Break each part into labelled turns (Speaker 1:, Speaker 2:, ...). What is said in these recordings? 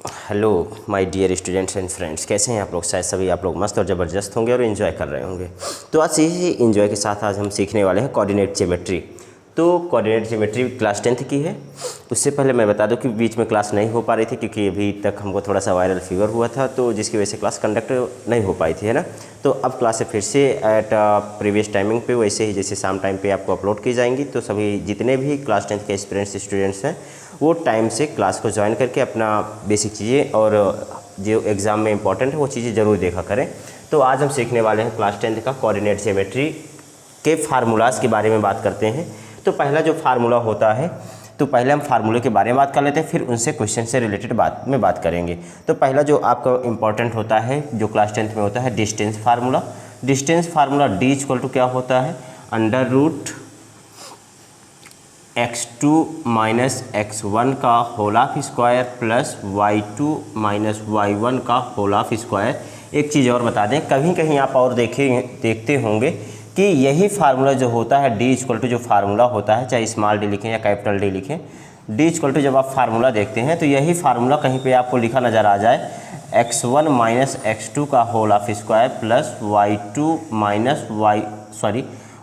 Speaker 1: Hello my dear students and friends, कैसे हैं आप लोग। शायद सभी आप लोग मस्त और ज़बरदस्त होंगे और इन्जॉय कर रहे होंगे। तो आज इसी इन्जॉय के साथ आज हम सीखने वाले हैं कोऑर्डिनेट ज्योमेट्री। तो कोऑर्डिनेट ज्योमेट्री क्लास 10th की है। उससे पहले मैं बता दूं कि बीच में क्लास नहीं हो पा रही थी क्योंकि अभी तक हमको थोड़ा सा वायरल फीवर हुआ था, तो जिसकी वजह से क्लास कंडक्ट नहीं हो पाई थी, है ना। तो अब क्लासें फिर से एट प्रीवियस टाइमिंग पे वैसे ही जैसे शाम टाइम पे आपको अपलोड की जाएंगी। तो सभी जितने भी क्लास 10th के एक्सपीरियंस स्टूडेंट्स हैं वो टाइम से क्लास को ज्वाइन करके अपना बेसिक चीज़ें और जो एग्ज़ाम में इंपॉर्टेंट है वो चीज़ें ज़रूर देखा करें। तो आज हम सीखने वाले हैं क्लास 10th का कोऑर्डिनेट ज्योमेट्री के फार्मूलाज़ के बारे में बात करते हैं। तो पहला जो फार्मूला होता है, तो पहले हम फार्मूले के बारे में बात कर लेते हैं, फिर उनसे क्वेश्चन से रिलेटेड बात करेंगे। तो पहला जो आपका इंपॉर्टेंट होता है जो क्लास 10th में होता है distance formula. Distance formula D equal to क्या होता है, under root x2 minus x1 का whole of square plus y2 minus y1 का होल ऑफ स्क्वायर। एक चीज़ और बता दें, कहीं कहीं आप और देखते होंगे कि यही फार्मूला जो होता है डी इक्वल टू जो फार्मूला होता है, चाहे स्मॉल डी लिखें या कैपिटल डी लिखें, डी इक्वल टू जब आप फार्मूला देखते हैं तो यही फार्मूला कहीं पे आपको लिखा नज़र आ जाए x1 माइनस x2 का whole of square plus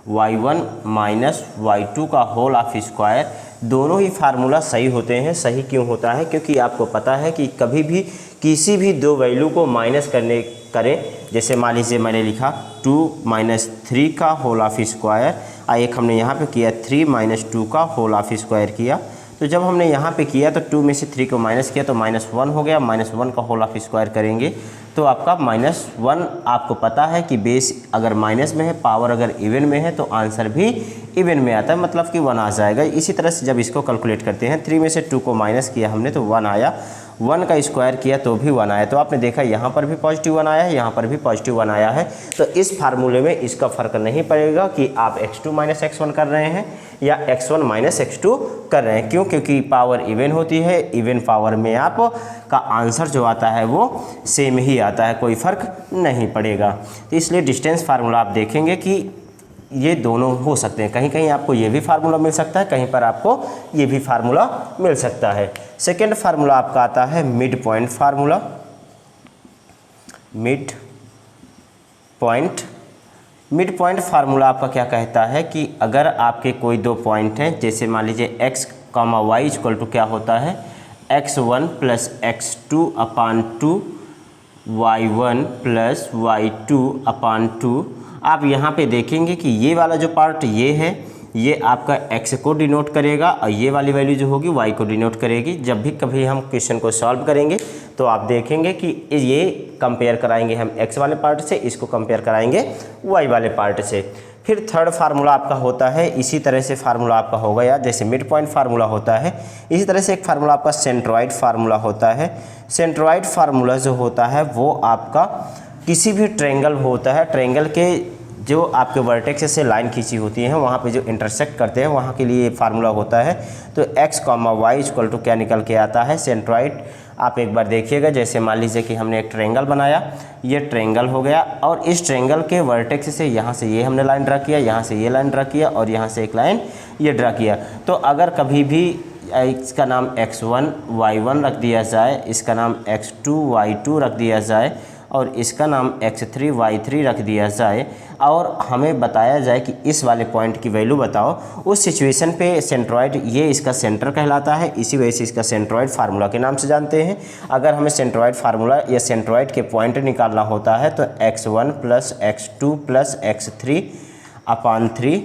Speaker 1: y1 minus y2 का होल ऑफ स्क्वायर। दोनों ही फार्मूला सही होते हैं। सही क्यों होता है, क्योंकि आपको पता है कि कभी भी किसी भी दो वैल्यू को माइनस करें, जैसे मान लीजिए मैंने लिखा 2 माइनस 3 का होल ऑफ स्क्वायर, एक हमने यहाँ पे किया 3 माइनस 2 का होल ऑफ स्क्वायर किया। तो जब हमने यहाँ पे किया तो 2 में से 3 को माइनस किया तो -1 हो गया। -1 का होल ऑफ स्क्वायर करेंगे तो आपका -1। आपको पता है कि बेस अगर माइनस में है, पावर अगर इवन में है तो आंसर भी इवन में आता है, मतलब कि 1 आ जाएगा। इसी तरह से जब इसको कैलकुलेट करते हैं, 3 में से 2 को माइनस किया हमने तो 1 आया, 1 का स्क्वायर किया तो भी 1 आया। तो आपने देखा यहाँ पर भी पॉजिटिव 1 आया है, यहाँ पर भी पॉजिटिव 1 आया है। तो इस फार्मूले में इसका फ़र्क नहीं पड़ेगा कि आप x2 माइनस x1 कर रहे हैं या x1 माइनस x2 कर रहे हैं। क्यों? क्योंकि पावर इवन होती है, इवन पावर में आप का आंसर जो आता है वो सेम ही आता है, कोई फ़र्क नहीं पड़ेगा। तो इसलिए डिस्टेंस फार्मूला आप देखेंगे कि ये दोनों हो सकते हैं। कहीं कहीं आपको ये भी फार्मूला मिल सकता है, कहीं पर आपको ये भी फार्मूला मिल सकता है। सेकेंड फार्मूला आपका आता है mid point formula. Mid point formula आपका क्या कहता है कि अगर आपके कोई दो पॉइंट हैं, जैसे मान लीजिए x, y इक्वल टू क्या होता है x1 प्लस x2 अपान 2 y1 प्लस y2 अपान 2। आप यहाँ पे देखेंगे कि ये वाला जो पार्ट ये है, ये आपका x को डिनोट करेगा और ये वाली वैल्यू जो होगी y को डिनोट करेगी। जब भी कभी हम क्वेश्चन को सॉल्व करेंगे तो आप देखेंगे कि ये कंपेयर कराएंगे हम x वाले पार्ट से, इसको कंपेयर कराएंगे y वाले पार्ट से। फिर थर्ड फार्मूला आपका होता है, इसी तरह से फार्मूला आपका हो गया जैसे मिड पॉइंट फार्मूला होता है, इसी तरह से एक फार्मूला आपका सेंट्रॉइड फार्मूला होता है। सेंट्रॉइड फार्मूला जो होता है वो आपका किसी भी ट्रायंगल होता है, ट्रायंगल के जो आपके वर्टेक्स से लाइन खींची होती है वहाँ पे जो इंटरसेक्ट करते हैं वहाँ के लिए फार्मूला होता है। तो x, y इक्वल टू क्या निकल के आता है सेंट्रॉइड। आप एक बार देखिएगा, जैसे मान लीजिए कि हमने एक ट्रायंगल बनाया, ये ट्रायंगल हो गया और इस ट्रायंगल के वर्टेक्स से यहाँ से ये हमने लाइन ड्रा किया, यहाँ से ये लाइन ड्रा किया और यहाँ से एक लाइन ये ड्रा किया। तो अगर कभी भी इसका नाम x1 y1 रख दिया जाए, इसका नाम x2 y2 रख दिया जाए और इसका नाम x3 y3 रख दिया जाए और हमें बताया जाए कि इस वाले पॉइंट की वैल्यू बताओ, उस सिचुएशन पे सेंट्रॉइड ये इसका सेंटर कहलाता है। इसी वजह से इसका सेंट्रॉइड फार्मूला के नाम से जानते हैं। अगर हमें सेंट्रॉइड फार्मूला या सेंट्रॉइड के पॉइंट निकालना होता है तो x1 plus x2 plus x3 अपान 3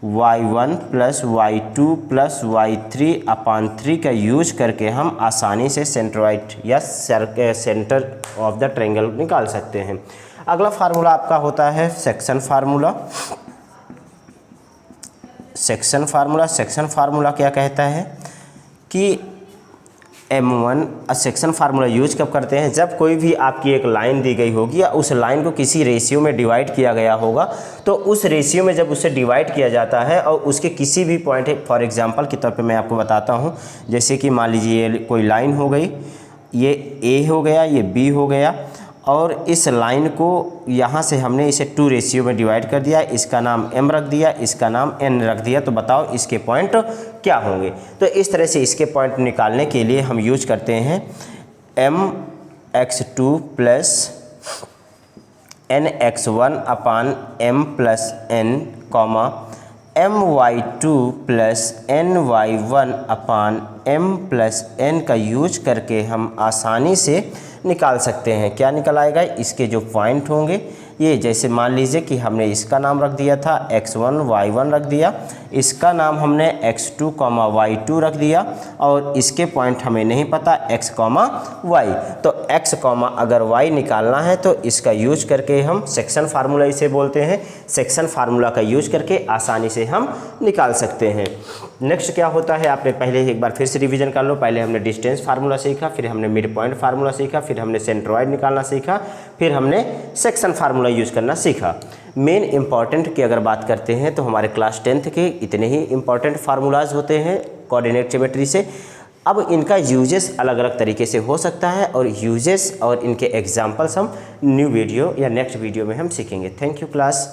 Speaker 1: y1 plus y2 plus y3 अपान 3 का यूज करके हम आसानी से सेंट्रॉइड या सेंटर ऑफ द ट्रायंगल निकाल सकते हैं। अगला फार्मूला आपका होता है सेक्शन फार्मूला। सेक्शन फार्मूला क्या कहता है कि M1 सेक्शन फार्मूला यूज कब करते हैं, जब कोई भी आपकी एक लाइन दी गई होगी या उस लाइन को किसी रेशियो में डिवाइड किया गया होगा, तो उस रेशियो में जब उसे डिवाइड किया जाता है और उसके किसी भी पॉइंट, फॉर एग्जांपल के तौर पे मैं आपको बताता हूं, जैसे कि मान लीजिए ये कोई लाइन हो गई, ये A हो गया, ये B हो गया और इस लाइन को यहाँ से हमने इसे 2 रेशियो में डिवाइड कर दिया, इसका नाम m रख दिया, इसका नाम n रख दिया। तो बताओ इसके पॉइंट क्या होंगे। तो इस तरह से इसके पॉइंट निकालने के लिए हम यूज करते हैं mx2 प्लस nx1 अपान m plus n comma my2 plus ny1 अपान m प्लस n का यूज करके हम आसानी से निकाल सकते हैं। क्या निकल आएगा? इसके जो पॉइंट होंगे ये, जैसे मान लीजिए कि हमने इसका नाम रख दिया था x1 y1 रख दिया, इसका नाम हमने x2 y2 रख दिया और इसके पॉइंट हमें नहीं पता x y। तो x अगर y निकालना है तो इसका यूज करके हम सेक्शन फार्मूला इसे बोलते हैं, सेक्शन फार्मूला का यूज करके आसानी से हम निकाल सकते हैं। नेक्स्ट क्या होता है, आपने पहले एक बार फिर से रिवीजन कर लो। पहले हमने डिस्टेंस फार्मूला सीखा, फिर हमने मिड पॉइंट फार्मूला सीखा, फिर हमने सेंट्रॉइड निकालना सीखा, फिर हमने सेक्शन फार्मूला यूज करना सीखा। मेन इंपॉर्टेंट की अगर बात करते हैं तो हमारे क्लास 10th के इतने ही इंपॉर्टेंट फार्मूलाज होते हैं कोऑर्डिनेट ज्योमेट्री से। अब इनका यूजेस अलग अलग तरीके से हो सकता है और यूजेस और इनके एग्जाम्पल्स हम न्यू वीडियो या नेक्स्ट वीडियो में हम सीखेंगे। Thank you class.